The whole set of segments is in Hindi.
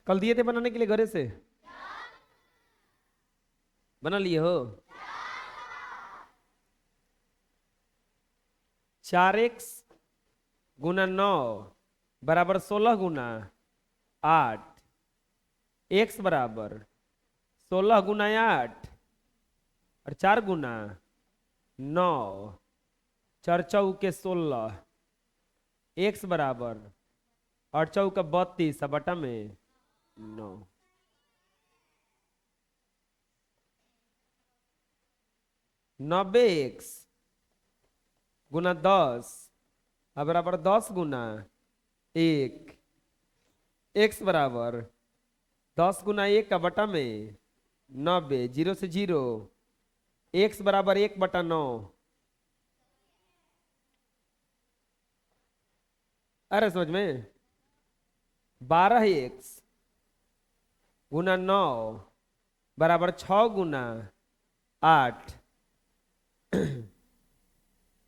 कल दिए थे बनाने के लिए घरे से? बना लिए हो? 4x गुना 9 बराबर 16 गुना 8। x बराबर 16 गुना 8 और 4 गुना 9, 4 चौके 16। x बराबर 8 चौका 32 बटा में 9। 90x गुना 10 बराबर 10 गुना 1। x बराबर 10 गुना 1 का बटा में 90, 0 से 0। x बराबर 1 बटा 9। अरे समझ में? 12x गुना 9 बराबर 6 गुना 8।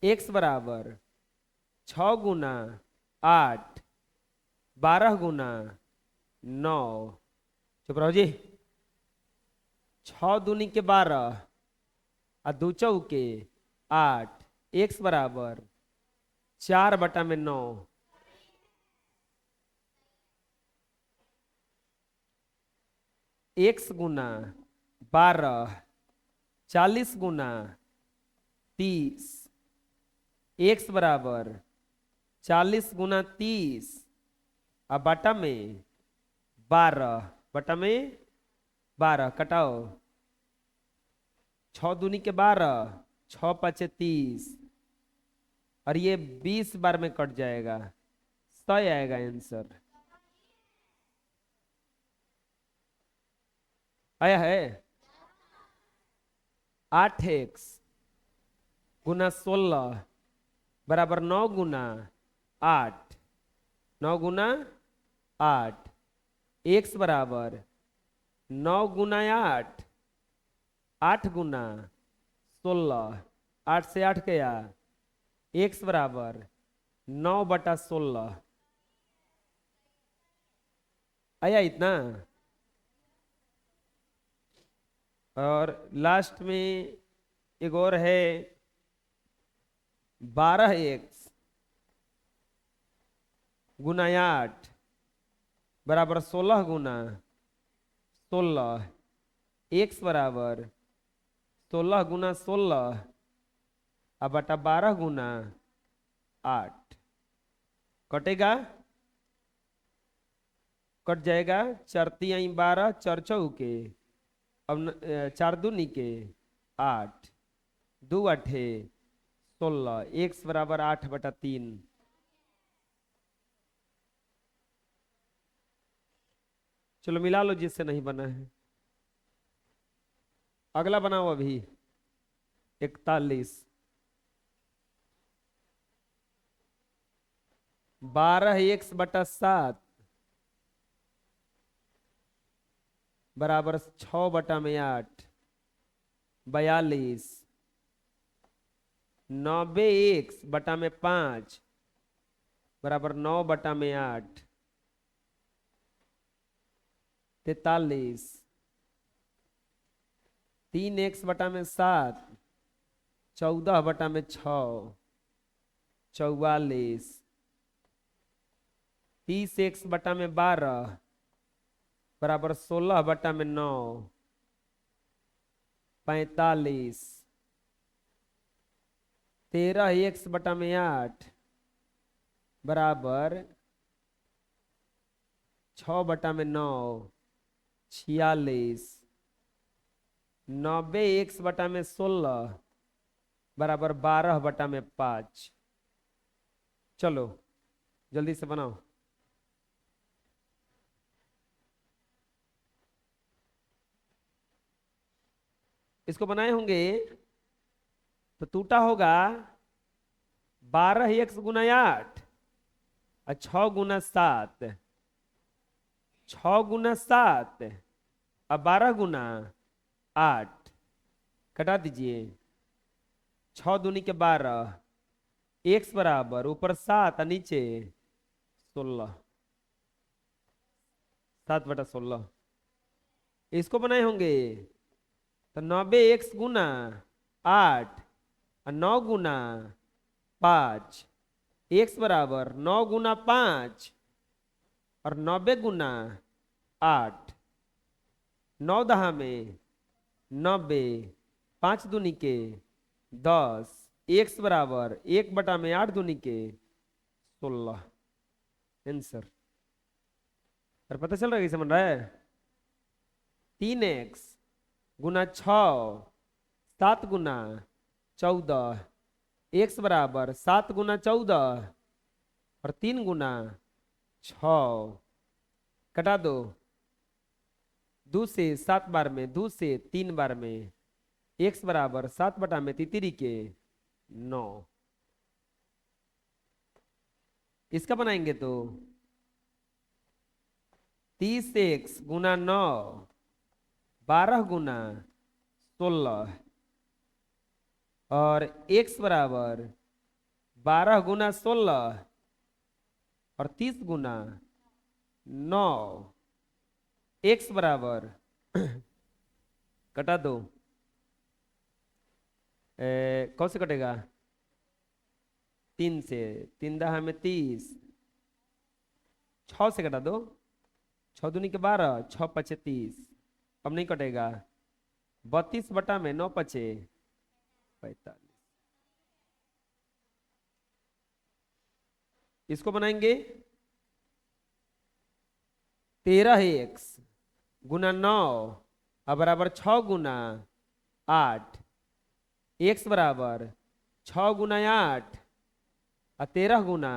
x बराबर 6 गुना 8, 12 गुना 9। चुप रहो जी। 6 दूनी के 12 और 2 चौके 8। x बराबर 4 बटा में 9। x गुना 12 40 गुना 30। x बराबर 40 गुना 30 और बटा में 12 बटा में 12 कटाओ। 6 दूनी के 12, 6 पचे 30 और ये 20 बार में कट जाएगा। 100 आएगा आंसर। आया है? 8x गुना 16 बराबर 9 गुना 8। 9 गुना 8। x बराबर 9 गुना 8, 8 गुना 16। 8 से 8 गया। x बराबर 9 बटा 16। आया इतना? और लास्ट में एक और है। 12x गुना 8 बराबर 16 गुना 16। x बराबर 16 गुना 16 अब बटा 12 गुना 8। कटेगा? कट जाएगा। 4 तिहाई 12, 4 चौके अब 4 दूनी के 8, 2 अठे 16। x बराबर 8 बटा 3। चलो मिला लो जिससे नहीं बना है। अगला बनाओ अभी। 41 12x बटा 7 बराबर 6 बटा में 8। 42 90x बटा में 5 बराबर 9 बटा में 8। 43 3x बटा में 7 14 बटा में 6। 44 30x बटा में 12 बराबर 16 बटा में 9। 45 13x बटा में 8 बराबर 6 बटा में 9। 46 90x बटा में 16 बराबर 12 बटा में 5। चलो जल्दी से बनाओ। इसको बनाए होंगे तो टूटा होगा 12x गुना 8 और 6 गुना 7। 6 गुना 7 और 12 गुना 8 कटा दीजिए। 6 दूनी के 12। x बराबर ऊपर 7 और नीचे 16। 7/16 इसको बनाए होंगे। तो 90x गुना 8 और 9 गुना 5, x बराबर 9 गुना 5 और 90 गुना 8, 9 दहा में 90, 5 दूनी के 10, x बराबर 1 में 8 दूनी के 16 आंसर। और पता चल रहा है, कैसे बन रहा है? 3x गुना 6 7 गुना 14, x बराबर 7 गुना 14 और 3 गुना 6, कटा दो। 2 से 7 बार में, 2 से 3 बार में, x बराबर 7/33 के 9। इसका बनाएंगे तो 30x गुना 9 12 गुना 16 और x बराबर 12 गुना 16 और 30 गुना 9, x बराबर कटा दो। कौन से कटेगा? 3 से, 3 दहा में 30, 6 से कटा दो। 6 दूनी के 12, 6 पचे 30, अब नहीं कटेगा। 32 में 9 पचे 45। इसको बनाएंगे 13x गुना 9 और बराबर 6 गुना 8, x बराबर 6 गुना 8 और 13 गुना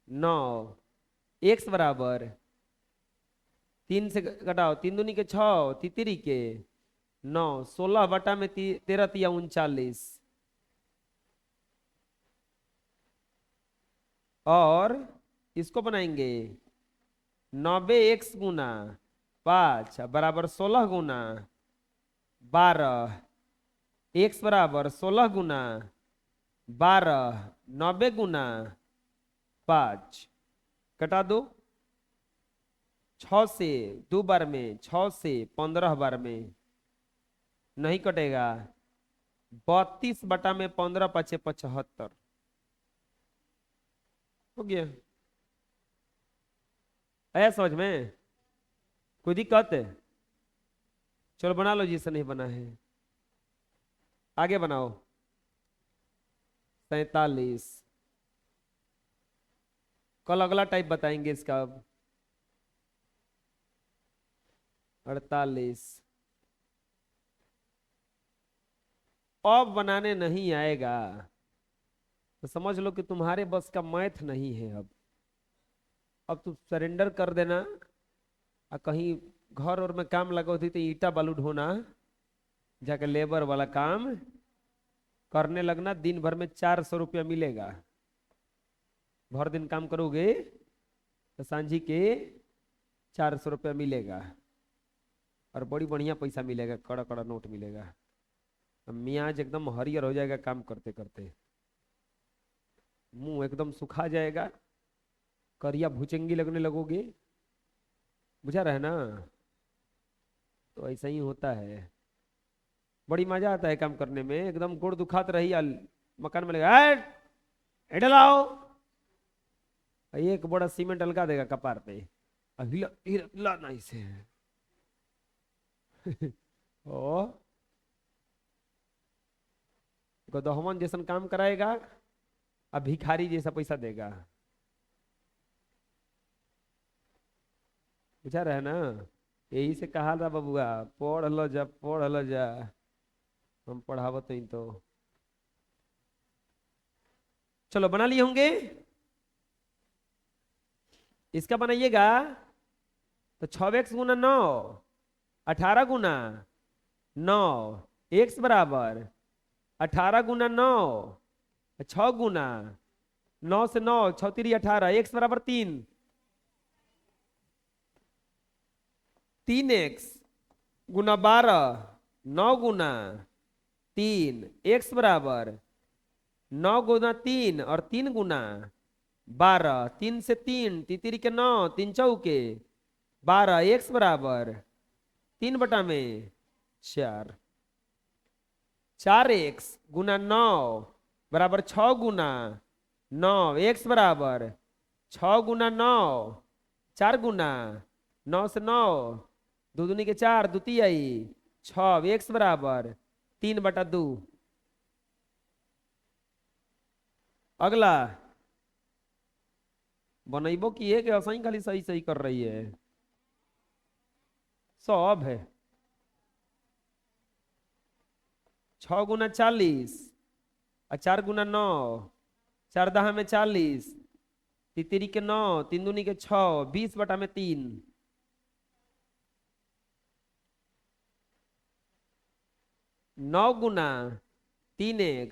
9, x बराबर 3 से घटाओ, 3 दूनी के 6, तितरी के 9, 16 में 13 तिया 39 और इसको बनाएंगे 90x गुना 5 बराबर 16 गुना 12, x बराबर 16 गुना 12, 90 गुना 5, कटा दो। 6 से 2 बार में, 6 से 15 बार में नहीं कटेगा। 32 में 15 पचे 75 हो गया। आया समझ में? कोई दिक्कत है? चलो बना लो जिसे नहीं बना है, आगे बनाओ। 47 कल अगला टाइप बताएंगे इसका। अब 48 अब बनाने नहीं आएगा तो समझ लो कि तुम्हारे बस का मैथ नहीं है। अब तुम सरेंडर कर देना। कहीं घर और में काम लगा होती तो ईटा बालू ढोना, जाके लेबर वाला काम करने लगना। दिन भर में 400 रुपया मिलेगा। भर दिन काम करोगे तो सांझी के 400 रुपया मिलेगा और बड़ी बढ़िया पैसा मिलेगा, कड़ा कड़ा नोट मिलेगा। मियाज एकदम हरियर हो जाएगा काम करते करते, मुंह एकदम सुखा जाएगा, करिया भुचंगी लगने लगोगे। बुझा रहे ना? तो ऐसा ही होता है। बड़ी मजा आता है काम करने में। एकदम गोड़ दुखात रही मकान में लगा लाओ, एक बड़ा सीमेंट अलगा देगा कपार पे, हिला हिला नहीं से ओ गदहमन जैसन काम कराएगा, अब भिखारी जैसा पैसा देगा। बुझा रहे ना? यही से कहा था बबुआ, पढ़ लो जा, पढ़ लो जा। हम पढ़ावत नहीं तो। चलो बना लिए होंगे। इसका बनाइएगा तो 6x गुना 9 18 गुना 9, x बराबर 18 गुना 9, 6 गुना 9 से 9 6 3 18, x बराबर 3, 3x गुना 12 9 गुना 3, x बराबर 9 गुना 3 और 3 गुना 12, 3 से 3 तितरी के 9, 3 चौके 12 एक्स बराबर 3/4। 4x गुना 9 बराबर 6 गुना 9 एक्स बराबर 6 गुना 9 4 गुना 9 से 9 दो दूनी के 4 द्वितीय आई 6 एक्स बराबर 3/2। अगला बनैबो की है कि असही खाली सही सही कर रही है? सब है। 6 गुना 40 और 4 गुना 9 4 दहा में 40 तितरी के 9 तीन दूनी के 6 20/3। 9 गुना 3x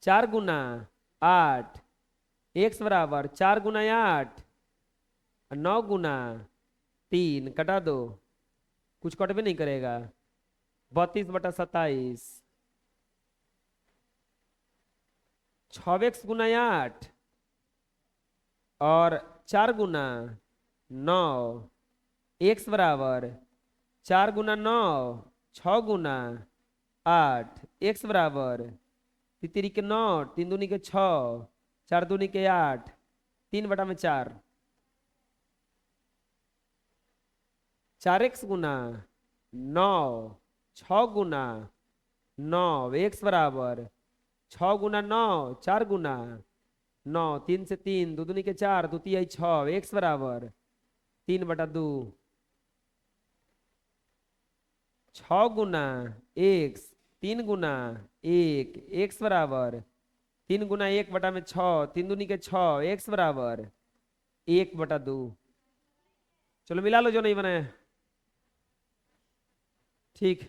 4 गुना 8 एक्स बराबर 4 गुना 8 9 गुना 3 कटा दो, कुछ कट भी नहीं करेगा। 32/27। 6x गुना 8 और 4 गुना 9 एक्स बराबर 4 गुना 9 6 गुना 8 एक्स बराबर तितरी के 9 तीन दूनी के 6 4 दूनी के 8 3/4। 4x गुना 9 6 गुना 9 एक्स बराबर 6 गुना 9 4 गुना 9 3 से 3 दो दूनी के 4 द्वितीय 6 एक्स बराबर 3/2। 6 गुना एक्स 3 गुना 1 एक्स बराबर 3 गुना 1/6 तीन दूनी के 6 एक्स बराबर 1/2। चलो मिला लो जो नहीं बनाया। ठीक।